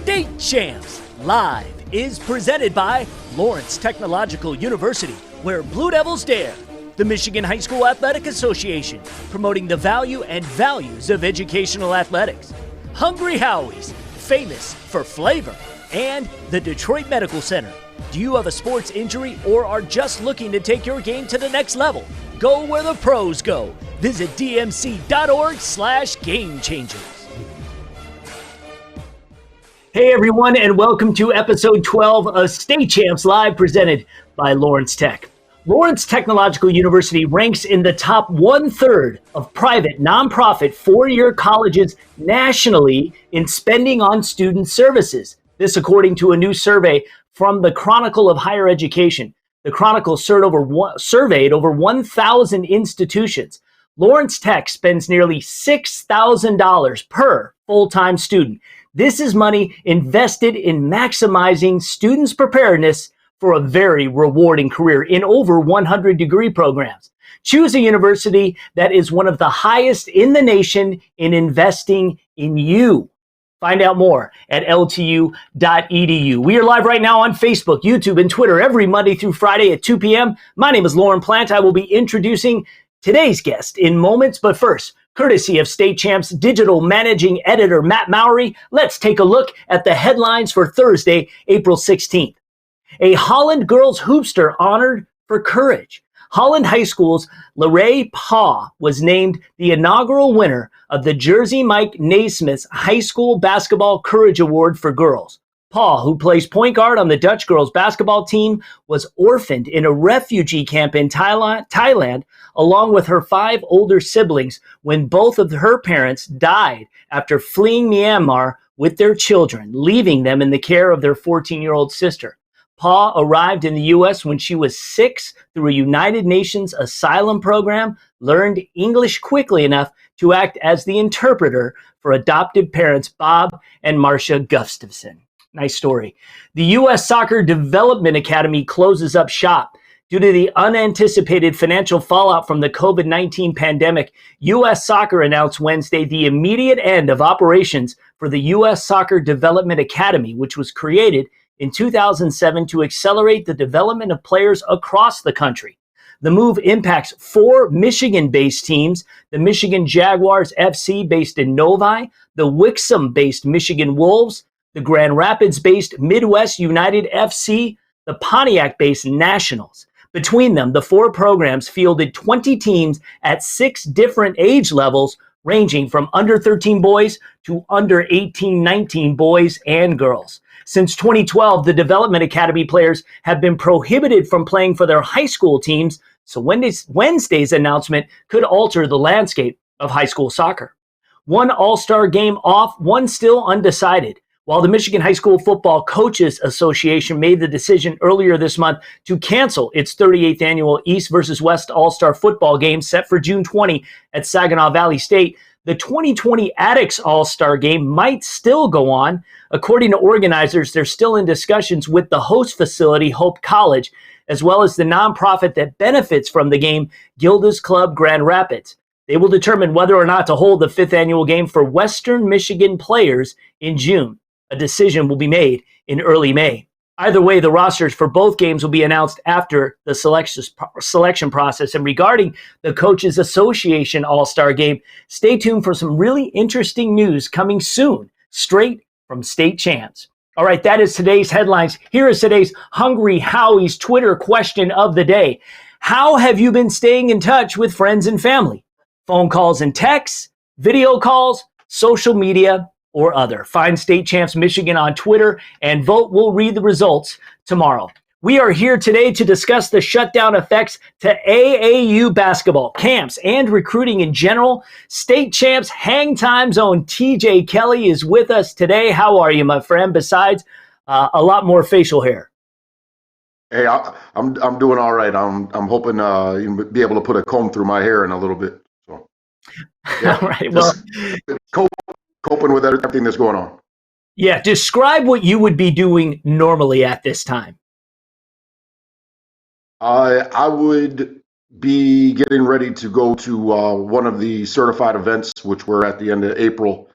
State Champs Live is presented by Lawrence Technological University, where Blue Devils dare. The Michigan High School Athletic Association, promoting the value and values of educational athletics. Hungry Howie's, famous for flavor. And the Detroit Medical Center. Do you have a sports injury or are just looking to take your game to the next level? Go where the pros go. Visit dmc.org/gamechangers. Hey everyone, and welcome to episode 12 of State Champs Live, presented by Lawrence Tech. Lawrence Technological University ranks in the top 1/3 of private nonprofit four-year colleges nationally in spending on student services. This according to a new survey from the Chronicle of Higher Education. The Chronicle surveyed over 1,000 institutions. Lawrence Tech spends nearly $6,000 per full-time student. This is money invested in maximizing students' preparedness for a very rewarding career in over 100 degree programs. Choose a university that is one of the highest in the nation in investing in you. Find out more at ltu.edu. We are live right now on Facebook, YouTube, and Twitter every Monday through Friday at 2 p.m. My name is Lauren Plant. I will be introducing today's guest in moments, but first, courtesy of State Champs Digital Managing Editor Matt Mowry, let's take a look at the headlines for Thursday, April 16th. A Holland girls hoopster honored for courage. Holland High School's Larae Paw was named the inaugural winner of the Jersey Mike Naismith's High School Basketball Courage Award for girls. Paw, who plays point guard on the Dutch girls basketball team, was orphaned in a refugee camp in Thailand, along with her 5 older siblings when both of her parents died after fleeing Myanmar with their children, leaving them in the care of their 14-year-old sister. Paw arrived in the U.S. when she was 6 through a United Nations asylum program, learned English quickly enough to act as the interpreter for adoptive parents Bob and Marcia Gustafson. Nice story. The U.S. Soccer Development Academy closes up shop. Due to the unanticipated financial fallout from the COVID-19 pandemic, U.S. Soccer announced Wednesday the immediate end of operations for the U.S. Soccer Development Academy, which was created in 2007 to accelerate the development of players across the country. The move impacts 4 Michigan-based teams: the Michigan Jaguars FC based in Novi, the Wixom-based Michigan Wolves, the Grand Rapids-based Midwest United FC, the Pontiac-based Nationals. Between them, the 4 programs fielded 20 teams at 6 different age levels, ranging from under 13 boys to under 18-19 boys and girls. Since 2012, the Development Academy players have been prohibited from playing for their high school teams, so Wednesday's announcement could alter the landscape of high school soccer. One All-Star game off, one still undecided. While the Michigan High School Football Coaches Association made the decision earlier this month to cancel its 38th annual East versus West All-Star football game set for June 20 at Saginaw Valley State, the 2020 Addicts All-Star game might still go on. According to organizers, they're still in discussions with the host facility, Hope College, as well as the nonprofit that benefits from the game, Gilda's Club Grand Rapids. They will determine whether or not to hold the 5th annual game for Western Michigan players in June. A decision will be made in early May. Either way, the rosters for both games will be announced after the selection process. And regarding the Coaches Association All-Star Game, stay tuned for some really interesting news coming soon, straight from State Champs. All right, that is today's headlines. Here is today's Hungry Howie's Twitter question of the day. How have you been staying in touch with friends and family? Phone calls and texts, video calls, social media, or other. Find State Champs Michigan on Twitter and vote. We'll read the results tomorrow. We are here today to discuss the shutdown effects to AAU basketball, camps, and recruiting in general. State Champs Hang Time Zone TJ Kelley is with us today. How are you, my friend, besides a lot more facial hair? Hey, I'm doing all right. I'm hoping you'll be able to put a comb through my hair in a little bit. So, yeah, all right. Well, coping with everything that's going on. Yeah, describe what you would be doing normally at this time. I would be getting ready to go to one of the certified events, which we're at the end of April.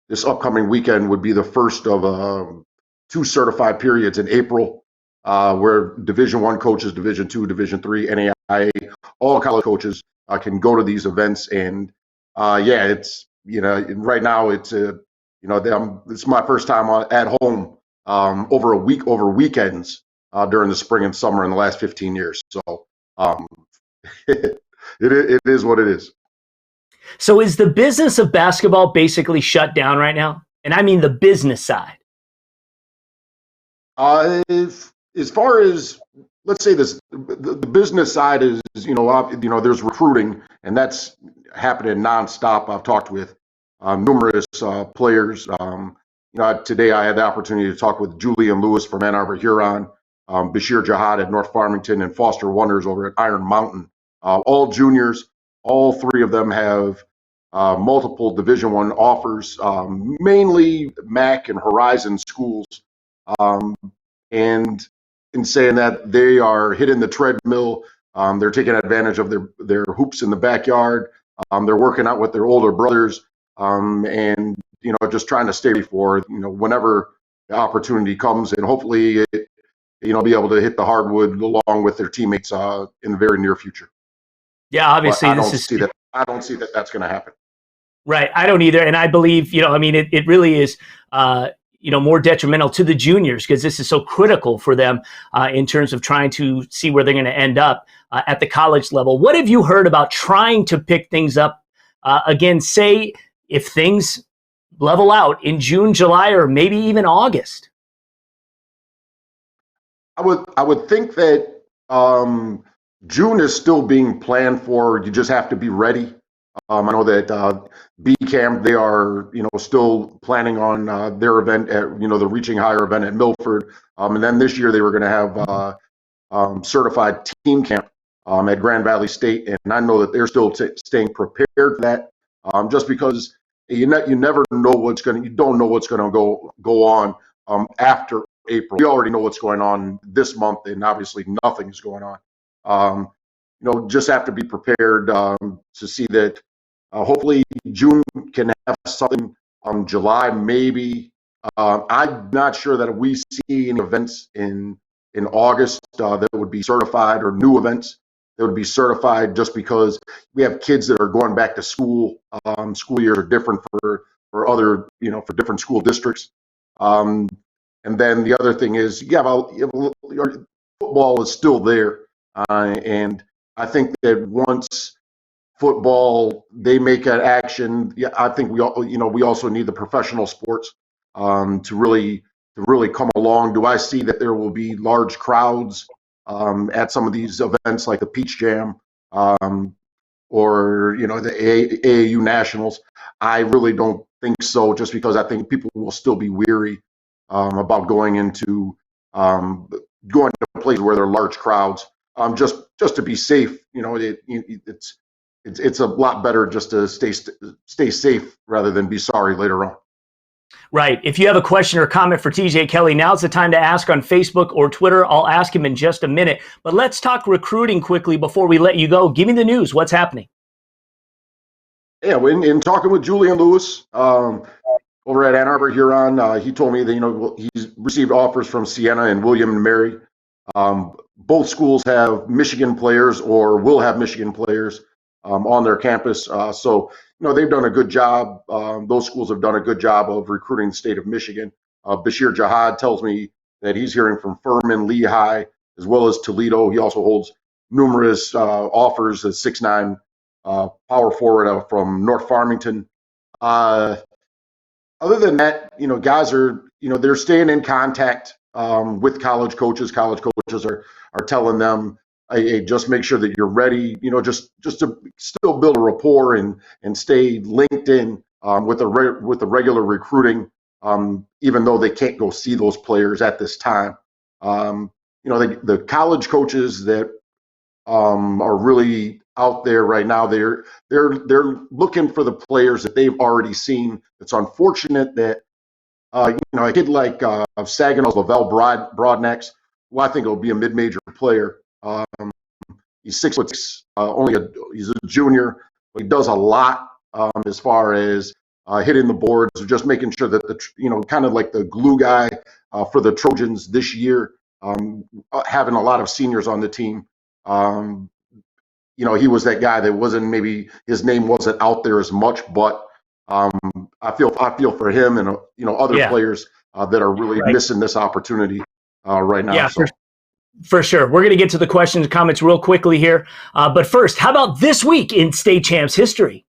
This upcoming weekend would be the first of two certified periods in April, where Division One coaches, Division Two, Division Three, NAIA, all college coaches can go to these events. And yeah, it's right now it's my first time at home over weekends during the spring and summer in the last 15 years. So um, it is what it is. So is the business of basketball basically shut down right now? And I mean the business side. As far as, let's say this, the business side is, there's recruiting, and that's happening nonstop. I've talked with numerous players. Today I had the opportunity to talk with Julian Lewis from Ann Arbor, Huron, Bashir Jihad at North Farmington, and Foster Wonders over at Iron Mountain. All juniors. All three of them have multiple Division One offers, mainly MAC and Horizon schools. Um, and in saying that, they are hitting the treadmill. They're taking advantage of their hoops in the backyard. They're working out with their older brothers, and just trying to stay ready for whenever the opportunity comes, and hopefully be able to hit the hardwood along with their teammates in the very near future. Yeah, But obviously I don't see that. I don't see that that's going to happen. Right. I don't either. And I believe, I mean, it really is, more detrimental to the juniors because this is so critical for them in terms of trying to see where they're going to end up at the college level. What have you heard about trying to pick things up again, say, if things level out in June, July, or maybe even August? I would think that June is still being planned for. You just have to be ready. I know that B Camp, they are still planning on their event at the Reaching Higher event at Milford, and then this year they were going to have certified team camp at Grand Valley State, and I know that they're still staying prepared for that, just because you never know you don't know what's going to go on after April. We already know what's going on this month, and obviously nothing is going on. Just have to be prepared to see that. Hopefully, June can have something. July, maybe. I'm not sure that we see any events in August that would be certified, or new events that would be certified, just because we have kids that are going back to school. School years are different for other for different school districts. Um, and then the other thing is, football is still there, and I think that once football they make an action, yeah, I think we also need the professional sports to really come along. Do I see that there will be large crowds at some of these events like the Peach Jam or the AAU Nationals? I really don't think so, just because I think people will still be weary about um, going to places where there are large crowds. Just to be safe, it's a lot better just to stay safe rather than be sorry later on. Right. If you have a question or comment for TJ Kelley, now's the time to ask on Facebook or Twitter. I'll ask him in just a minute. But let's talk recruiting quickly before we let you go. Give me the news. What's happening? Yeah, in talking with Julian Lewis over at Ann Arbor, Huron, he told me that he's received offers from Siena and William and Mary. Both schools have Michigan players or will have Michigan players on their campus. So they've done a good job. Those schools have done a good job of recruiting the state of Michigan. Bashir Jihad tells me that he's hearing from Furman, Lehigh, as well as Toledo. He also holds numerous offers at 6'9" power forward from North Farmington. Other than that, guys are, they're staying in contact with college coaches. College coaches are telling them, hey, just make sure that you're ready, just to still build a rapport and stay linked in with the regular recruiting, even though they can't go see those players at this time. The college coaches that are really out there right now, they're looking for the players that they've already seen. It's unfortunate that a kid like Saginow's Lavelle Broadnex, who I think will be a mid-major player. He's 6'6", he's a junior. But he does a lot as far as hitting the boards, or just making sure that kind of like the glue guy for the Trojans this year. Having a lot of seniors on the team. He was that guy that wasn't, maybe his name wasn't out there as much, but I feel for him and other players that are really missing this opportunity right now. Yeah, for sure. We're going to get to the questions and comments real quickly here. But first, how about this week in State Champs history?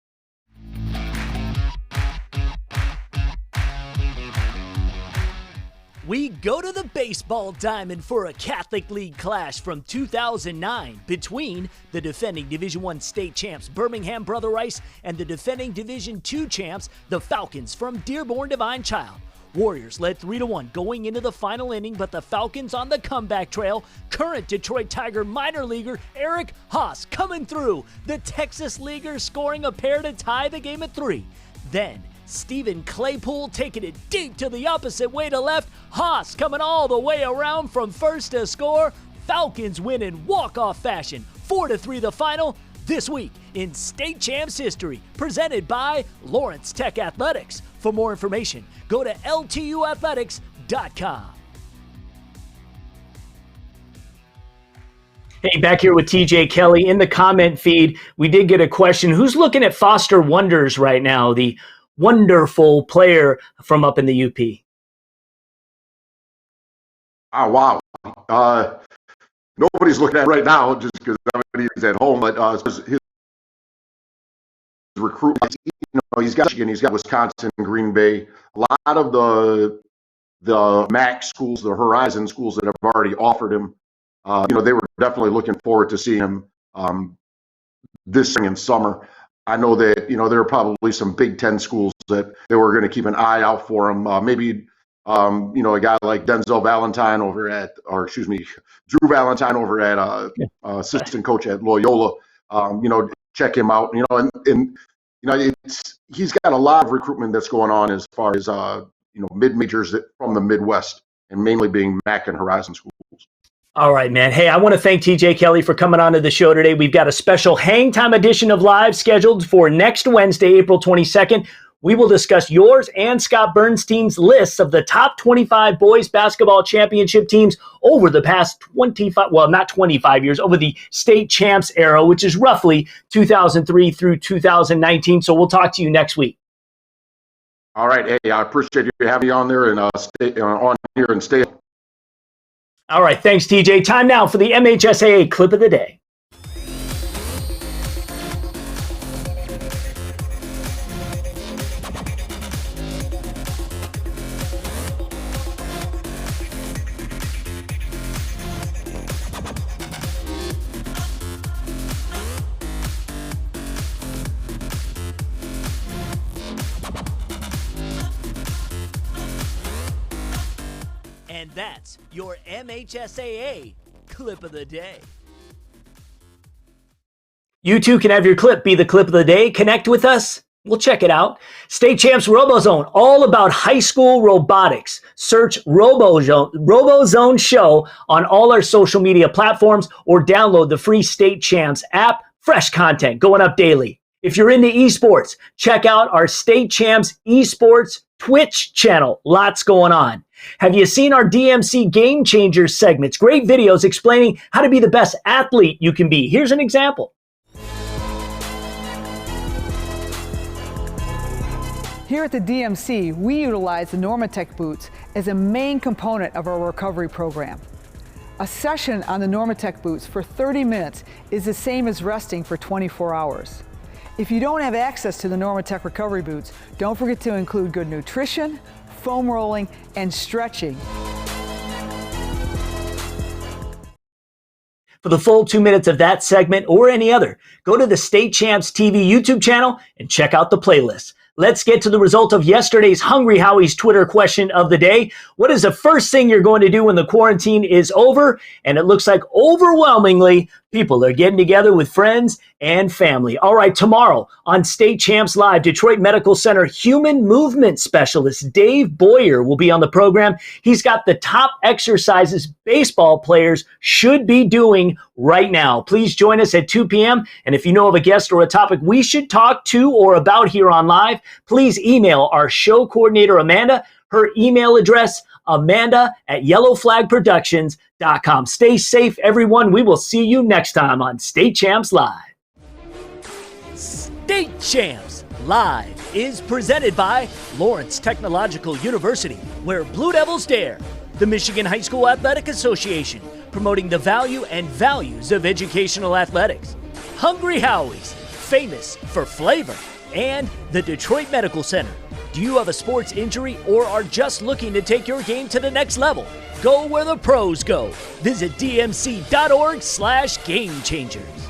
We go to the baseball diamond for a Catholic League clash from 2009 between the defending Division I state champs Birmingham Brother Rice and the defending Division II champs, the Falcons from Dearborn Divine Child. Warriors led 3-1 going into the final inning, but the Falcons on the comeback trail. Current Detroit Tiger minor leaguer Eric Haas coming through. The Texas Leaguers scoring a pair to tie the game at 3. Then Stephen Claypool taking it deep to the opposite way to left. Haas coming all the way around from first to score. Falcons win in walk-off fashion. 4-3 the final. This week in State Champs history, presented by Lawrence Tech Athletics. For more information, go to ltuathletics.com. Hey, back here with TJ Kelley. In the comment feed, we did get a question. Who's looking at Foster Wonders right now, the wonderful player from up in the UP? Oh, wow. Nobody's looking at it right now just because everybody's at home, but his recruitment, he's got Michigan, he's got Wisconsin, Green Bay. A lot of the MAC schools, the Horizon schools that have already offered him, they were definitely looking forward to seeing him this spring and summer. I know that, there are probably some Big Ten schools that they were going to keep an eye out for him. Maybe a guy like Drew Valentine over at assistant coach at Loyola, check him out, he's got a lot of recruitment that's going on as far as, mid-majors from the Midwest, and mainly being MAC and Horizon schools. All right, man. Hey, I want to thank TJ Kelley for coming on to the show today. We've got a special hang time edition of Live scheduled for next Wednesday, April 22nd. We will discuss yours and Scott Bernstein's lists of the top 25 boys basketball championship teams over the past 25 years, over the state champs era, which is roughly 2003 through 2019. So we'll talk to you next week. All right. Hey, I appreciate you having me on there and stay on here and stay. All right. Thanks, TJ. Time now for the MHSAA clip of the day. And that's your MHSAA clip of the day. You too can have your clip be the clip of the day. Connect with us. We'll check it out. State Champs RoboZone, all about high school robotics. Search RoboZone Show on all our social media platforms or download the free State Champs app. Fresh content going up daily. If you're into esports, check out our State Champs Esports Twitch channel. Lots going on. Have you seen our DMC Game Changers segments? Great videos explaining how to be the best athlete you can be. Here's an example. Here at the DMC, we utilize the Normatec boots as a main component of our recovery program. A session on the Normatec boots for 30 minutes is the same as resting for 24 hours. If you don't have access to the Normatec recovery boots, don't forget to include good nutrition, foam rolling, and stretching. For the full 2 minutes of that segment or any other, go to the State Champs TV YouTube channel and check out the playlist. Let's get to the result of yesterday's Hungry Howie's Twitter question of the day. What is the first thing you're going to do when the quarantine is over? And it looks like overwhelmingly People are getting together with friends and family. All right, tomorrow on State Champs Live, Detroit Medical Center human movement specialist Dave Boyer will be on the program. He's got the top exercises baseball players should be doing right now. Please join us at 2 p.m. And if you know of a guest or a topic we should talk to or about here on live, please email our show coordinator, Amanda. Her email address, amanda@yellowflagproductions.com. Stay safe, everyone. We will see you next time on State Champs Live. State Champs Live is presented by Lawrence Technological University, where Blue Devils dare. The Michigan High School Athletic Association, promoting the value and values of educational athletics. Hungry Howie's, famous for flavor. And the Detroit Medical Center. Do you have a sports injury or are just looking to take your game to the next level? Go where the pros go. Visit dmc.org/gamechangers.